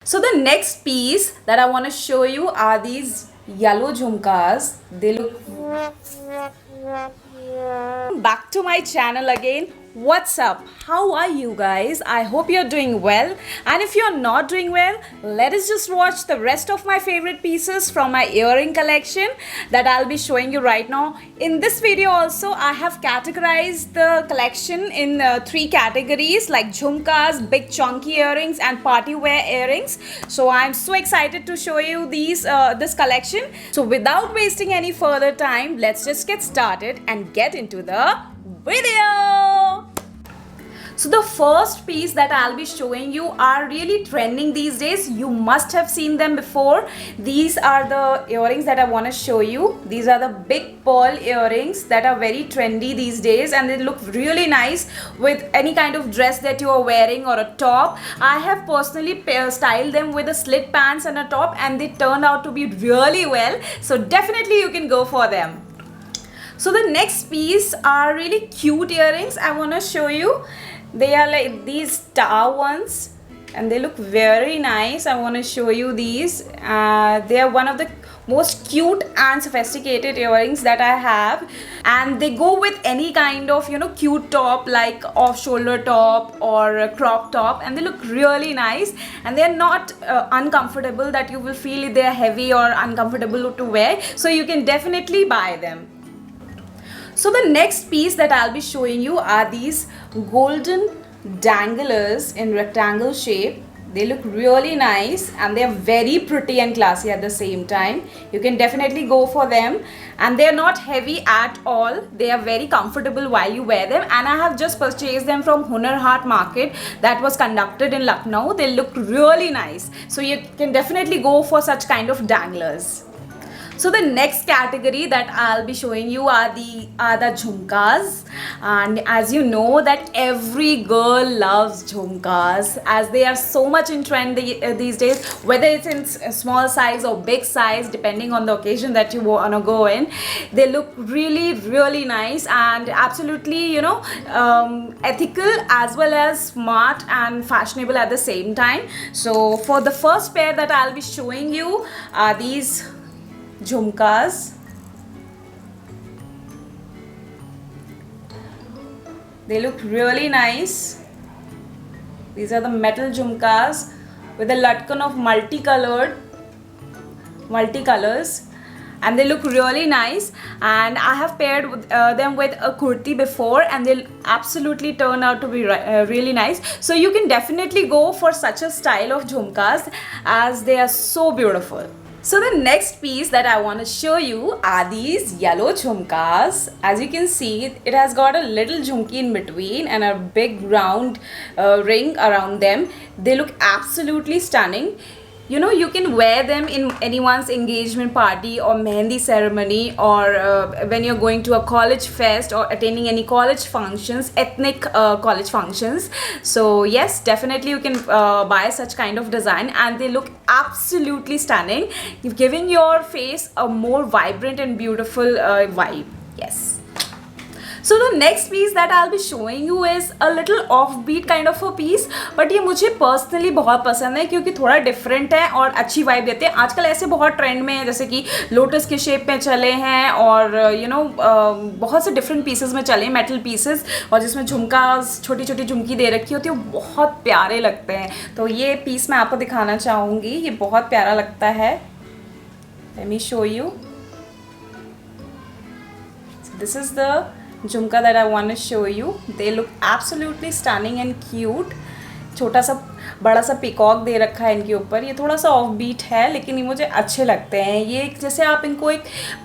So the next piece that I want to show you are these yellow jhumkas. They look back to my channel again. What's up? How are you guys? I hope you're doing well. And if you're not doing well, let us just watch the rest of my favorite pieces from my earring collection that I'll be showing you right now. In this video also, I have categorized the collection in three categories like jhumkas, big chunky earrings and party wear earrings. So I'm so excited to show you this collection. So without wasting any further time, let's just get started and get into the video. So the first piece that I'll be showing you are really trending these days. You must have seen them before. These are the earrings that I want to show you. These are the big pearl earrings that are very trendy these days, and they look really nice with any kind of dress that you are wearing or a top. I have personally styled them with a slit pants and a top, and they turned out to be really well. So definitely you can go for them. So the next piece are really cute earrings I want to show you. They are like these star ones and they look very nice. I want to show you these. They are one of the most cute and sophisticated earrings that I have, and they go with any kind of cute top like off shoulder top or a crop top, and they look really nice, and they are not uncomfortable that you will feel they are heavy or uncomfortable to wear, so you can definitely buy them. So the next piece that I'll be showing you are these golden danglers in rectangle shape. They look really nice and they are very pretty and classy at the same time. You can definitely go for them, and they are not heavy at all. They are very comfortable while you wear them, and I have just purchased them from Hunar Haat market that was conducted in Lucknow. They look really nice, so you can definitely go for such kind of danglers. So the next category that I'll be showing you are the jhumkas, and as you know that every girl loves jhumkas as they are so much in trend these days, whether it's in small size or big size depending on the occasion that you want to go in. They look really nice and absolutely ethical as well as smart and fashionable at the same time. So for the first pair that I'll be showing you are these jhumkas. They look really nice. These are the metal jhumkas with a latkan of multicolors, and they look really nice, and I have paired them with a kurti before, and they absolutely turn out to be really nice. So you can definitely go for such a style of jhumkas as they are so beautiful. So the next piece that I want to show you are these yellow jhumkas. As you can see, it has got a little jhumki in between and a big round ring around them. They look absolutely stunning. You can wear them in anyone's engagement party or mehendi ceremony, or when you're going to a college fest or attending any college functions, ethnic college functions. So yes, definitely you can buy such kind of design, and they look absolutely stunning, giving your face a more vibrant and beautiful vibe. Yes. So the next piece that I'll be showing you is a little offbeat kind of a piece, but ये मुझे personally बहुत पसंद है क्योंकि थोड़ा different है और अच्छी vibe देते हैं. आजकल ऐसे बहुत trend में है, जैसे कि लोटस के शेप में चले हैं और बहुत से different pieces में चले हैं, metal pieces, और जिसमें झुमका छोटी छोटी झुमकी दे रखी होती है, वो बहुत प्यारे लगते हैं. तो ये piece मैं आपको दिखाना चाहूँगी. ये बहुत प्यारा लगता है. Let me show you. So this is the झुमका that I want to show you. They look absolutely stunning and cute. छोटा सा बड़ा सा पिकॉक दे रखा है इनके ऊपर. ये थोड़ा सा ऑफ बीट है, लेकिन ये मुझे अच्छे लगते हैं. ये जैसे आप इनको एक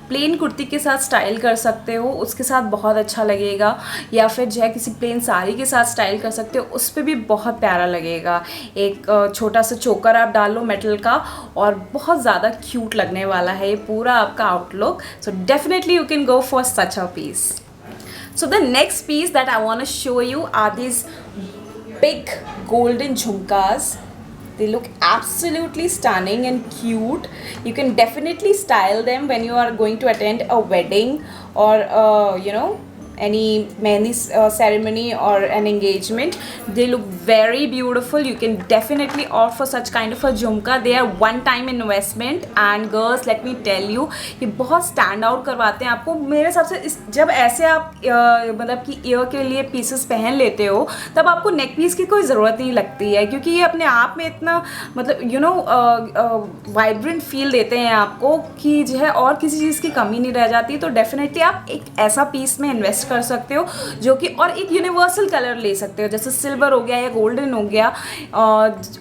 प्लेन कुर्ती के साथ स्टाइल कर सकते हो, उसके साथ बहुत अच्छा लगेगा, या फिर जो है किसी प्लेन साड़ी के साथ स्टाइल कर सकते हो, उस पर भी बहुत प्यारा लगेगा. एक छोटा सा चोकर आप डाल लो मेटल का, और बहुत ज़्यादा क्यूट लगने वाला है ये पूरा आपका outlook. So definitely you can go for such a piece. So the next piece that I want to show you are these big golden jhumkas. They look absolutely stunning and cute. You can definitely style them when you are going to attend a wedding or any mehendi ceremony or an engagement. They look very beautiful. You can definitely opt for such kind of a झुमका. They are one time investment and girls let me tell you ये बहुत stand out करवाते हैं आपको. मेरे हिसाब से जब ऐसे आप मतलब कि ईयर के लिए पीसेस पहन लेते हो तब आपको नेक पीस की कोई ज़रूरत नहीं लगती है, क्योंकि ये अपने आप में इतना मतलब वाइब्रेंट फील देते हैं आपको कि जो है और किसी चीज़ की कमी नहीं रह जाती. तो डेफिनेटली आप एक ऐसा पीस में इन्वेस्ट कर सकते हो जो कि, और एक यूनिवर्सल कलर ले सकते हो जैसे सिल्वर हो गया या गोल्डन हो गया,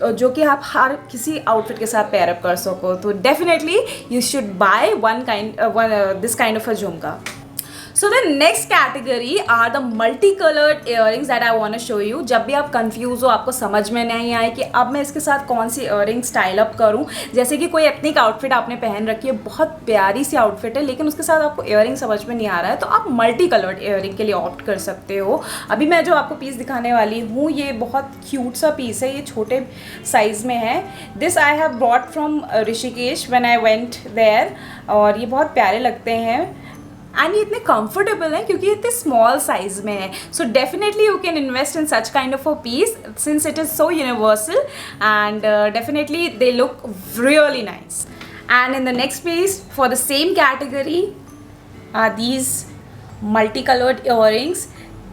जो कि आप हर किसी आउटफिट के साथ पेयर अप कर सको. तो definitely you should by this kind of अ झुमका. So the next category are the multicolored earrings that I want to show you. जब भी आप कंफ्यूज हो, आपको समझ में नहीं आए कि अब मैं इसके साथ कौन सी earring स्टाइल अप करूं, जैसे कि कोई एथनिक आउटफिट आपने पहन रखी है, बहुत प्यारी सी आउटफिट है, लेकिन उसके साथ आपको earring समझ में नहीं आ रहा है, तो आप मल्टी कलर्ड earring के लिए ऑप्ट कर सकते हो. अभी मैं जो आपको पीस दिखाने वाली हूँ ये बहुत क्यूट सा पीस है, ये छोटे साइज़ में है. This I have brought from Rishikesh when I went there, और ये बहुत प्यारे लगते हैं एंड ये इतने कंफर्टेबल हैं क्योंकि इतने स्मॉल साइज में है. So definitely you can invest in such kind of a piece since it is so universal and definitely they look really nice. And in the next piece for the same category are these multicolored earrings.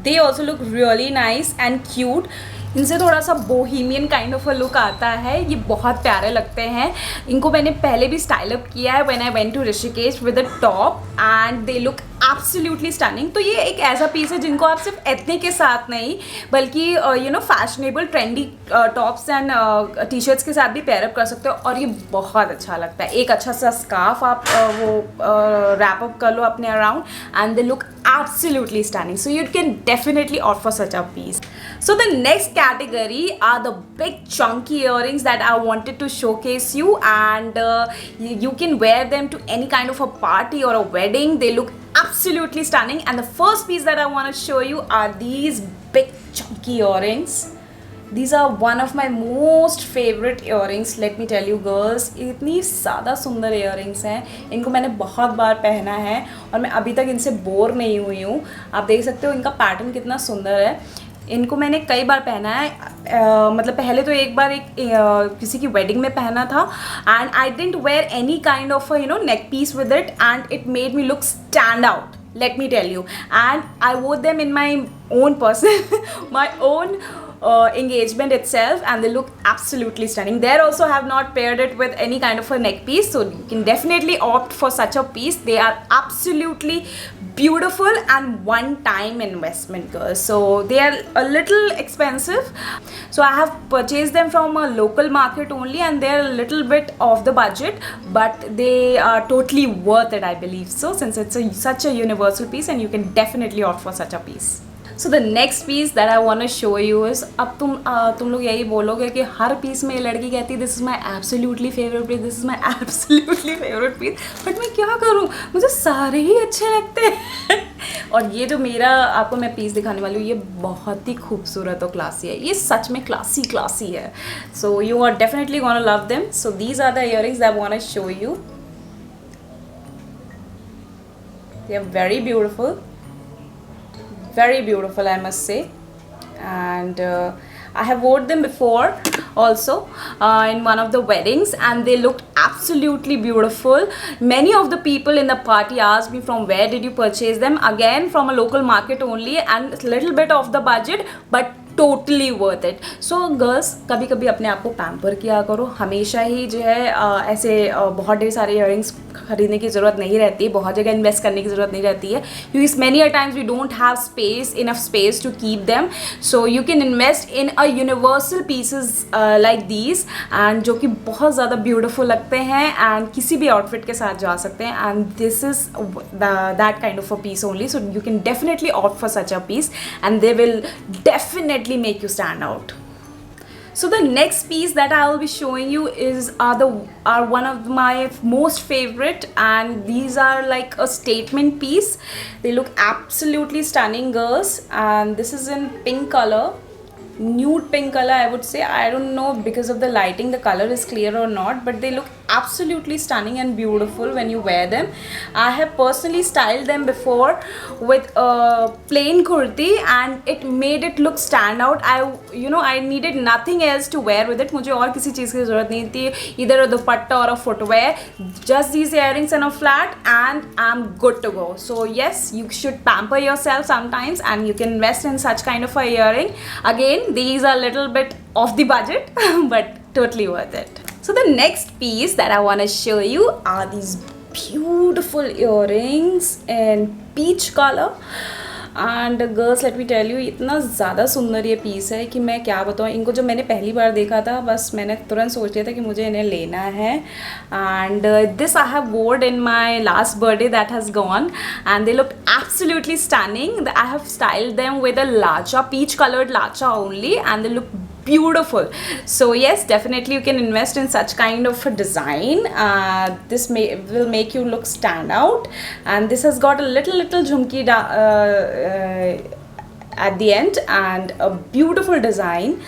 They also look really nice and cute. इनसे थोड़ा सा बोहीमियन kind of a look आता है, ये बहुत प्यारे लगते हैं. इनको मैंने पहले भी स्टाइल अप किया है when I went to Rishikesh with a top and they look absolutely stunning. तो ये एक ऐसा पीस है जिनको आप सिर्फ एथनिक के साथ नहीं बल्कि fashionable trendy tops and T shirts के साथ भी पेयर अप कर सकते हो, और ये बहुत अच्छा लगता है. एक अच्छा सा स्कार्फ आप वो रैप अप कर लो अपने around and they look absolutely stunning. So you can definitely opt for such a piece. So the next category are the big chunky earrings that I wanted to showcase you, and you can wear them to any kind of a party or a wedding. They look absolutely stunning, and the first piece that I want to show you are these big chunky earrings. These are one of my most favorite earrings. Let me tell you girls, इतनी ज़्यादा सुंदर earrings हैं. इनको मैंने बहुत बार पहना है और मैं अभी तक इनसे बोर नहीं हुई हूँ. आप देख सकते हो इनका पैटर्न कितना सुंदर है. इनको मैंने कई बार पहना है. मतलब पहले तो एक बार किसी की वेडिंग में पहना था and I didn't wear any kind of neck piece with it and it made me look stand out. Let me tell you, and I wore them in my own engagement itself, and they look absolutely stunning. There also have not paired it with any kind of a neck piece, so you can definitely opt for such a piece. They are absolutely beautiful and one time investment girls, so they are a little expensive. So I have purchased them from a local market only, and they are a little bit off the budget, but they are totally worth it I believe so, since it's such a universal piece and you can definitely opt for such a piece. So the next piece that I want to show you is, अब तुम लोग यही बोलोगे कि हर piece में ये लड़की कहती है this is my absolutely favourite piece, this is my absolutely favourite piece, but मैं क्या करूँ, मुझे सारे ही अच्छे लगते हैं. और ये जो मेरा आपको मैं पीस दिखाने वाली हूँ ये बहुत ही खूबसूरत और क्लासी है. ये सच में क्लासी है. So you are definitely gonna love them. So these are the earrings I want to show you. They are very beautiful. Very beautiful I must say, and I have worn them before also in one of the weddings and they looked absolutely beautiful. Many of the people in the party asked me from where did you purchase them. Again from a local market only and a little bit off the budget but totally worth it. So girls, कभी कभी अपने आप को pamper किया करो. हमेशा ही जो है ऐसे बहुत ढेर सारे इयरिंग्स खरीदने की ज़रूरत नहीं रहती, बहुत जगह इन्वेस्ट करने की ज़रूरत नहीं रहती है, क्योंकि many a times we don't have space, enough space to keep them. So you can invest in a universal pieces like these, and जो कि बहुत ज़्यादा ब्यूटिफुल लगते हैं एंड किसी भी आउटफिट के साथ जा सकते हैं. And this is that kind of a piece only. So you can definitely opt for such a piece and they will definitely make you stand out. So the next piece that I will be showing you are one of my most favorite, and these are like a statement piece. They look absolutely stunning girls, and this is in pink color, nude pink color I would say. I don't know because of the lighting the color is clear or not, but they look absolutely stunning and beautiful when you wear them. I have personally styled them before with a plain kurti and it made it look stand out. I needed nothing else to wear with it. मुझे और किसी चीज़ की ज़रूरत नहीं थी, either a dupatta or a footwear, just these earrings and a flat and I'm good to go. So yes, you should pamper yourself sometimes and you can invest in such kind of a earring. Again, these are a little bit off the budget but totally worth it. So the next piece that I want to show you are these beautiful earrings in peach color. And girls let me tell you, इतना ज़्यादा सुंदर ये piece है कि मैं क्या बताऊँ. इनको जब मैंने पहली बार देखा था बस मैंने तुरंत सोच लिया था कि मुझे इन्हें लेना है. And this I have worn in my last birthday that has gone and they look absolutely stunning. I have styled them with a lacha, peach colored lacha only, and they look beautiful. So yes, definitely you can invest in such kind of a design. This will make you look stand out, and this has got a little jhumki at the end and a beautiful design.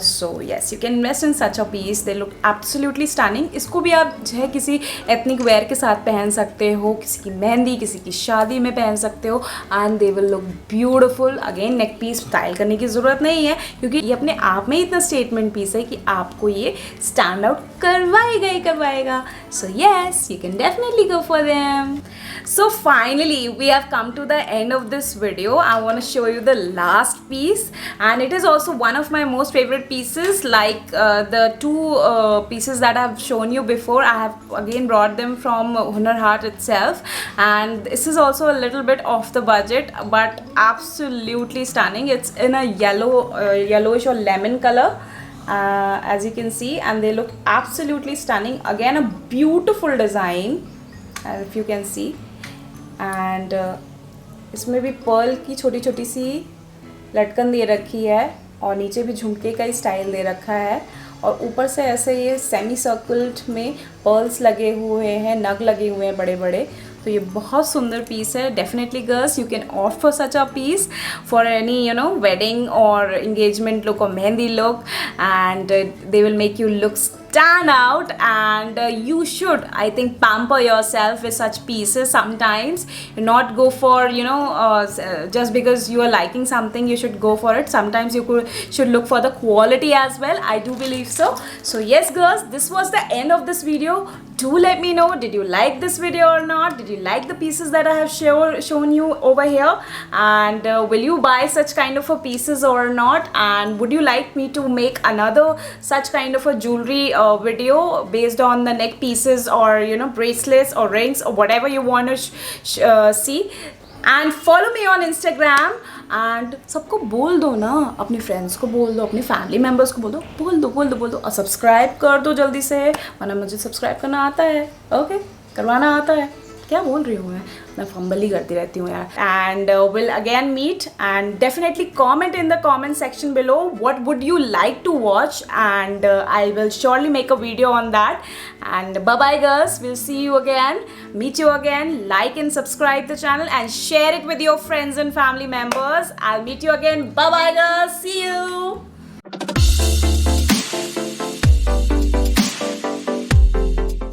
So yes, you can invest in such a piece. They look absolutely stunning. इसको भी आप जो है किसी ethnic wear के साथ पहन सकते हो, किसी की मेहंदी, किसी की शादी में पहन सकते हो and they will look beautiful. Again, neck piece style करने की ज़रूरत नहीं है क्योंकि ये अपने आप में इतना स्टेटमेंट पीस है कि आपको ये स्टैंड आउट करवाएगा. So yes, you can definitely go for them. So finally, we have come to the end of this video. I want to show you the last piece and it is also one of my most favorite pieces, like the two pieces that I have shown you before. I have again brought them from Hunar Haat itself and this is also a little bit off the budget but absolutely stunning. It's in a yellowish or lemon color. As you can see, and they look absolutely stunning. Again, a beautiful design, if you can see, and इसमें भी Perl की छोटी छोटी सी लटकन दे रखी है और नीचे भी झुमके का ही स्टाइल दे रखा है और ऊपर से ऐसे ये सेमी सर्कल्ड में पर्ल्स लगे हुए हैं, नग लगे हुए हैं बड़े बड़े. तो ये बहुत सुंदर पीस है. Definitely girls, you can opt for such a piece for any wedding और एंगेजमेंट लुक और mehndi look and they will make you look stand out and you should, I think, pamper yourself with such pieces sometimes. Not go for just because you are liking something you should go for it. Sometimes you should look for the quality as well. I do believe so. So yes girls, this was the end of this video. Do let me know, did you like this video or not? Did you like the pieces that I have shown you over here? And will you buy such kind of a pieces or not? And would you like me to make another such kind of a jewelry video based on the neck pieces or bracelets or rings or whatever you want to see? And follow me on Instagram. And सबको बोल दो ना, अपने friends को बोल दो, अपने family members को बोल दो और सब्सक्राइब कर दो जल्दी से, वरना मुझे सब्सक्राइब करना आता है. ओके, करवाना आता है. क्या बोल रही हूँ मैं फंबल ही करती रहती हूँ यार. And will again meet and definitely comment in the comment section below what would you like to watch and I will surely make a video on that. And bye bye girls, we'll see you again, meet you again. Like and subscribe the channel and share it with your friends and family members. I'll meet you again. Bye bye girls, see you.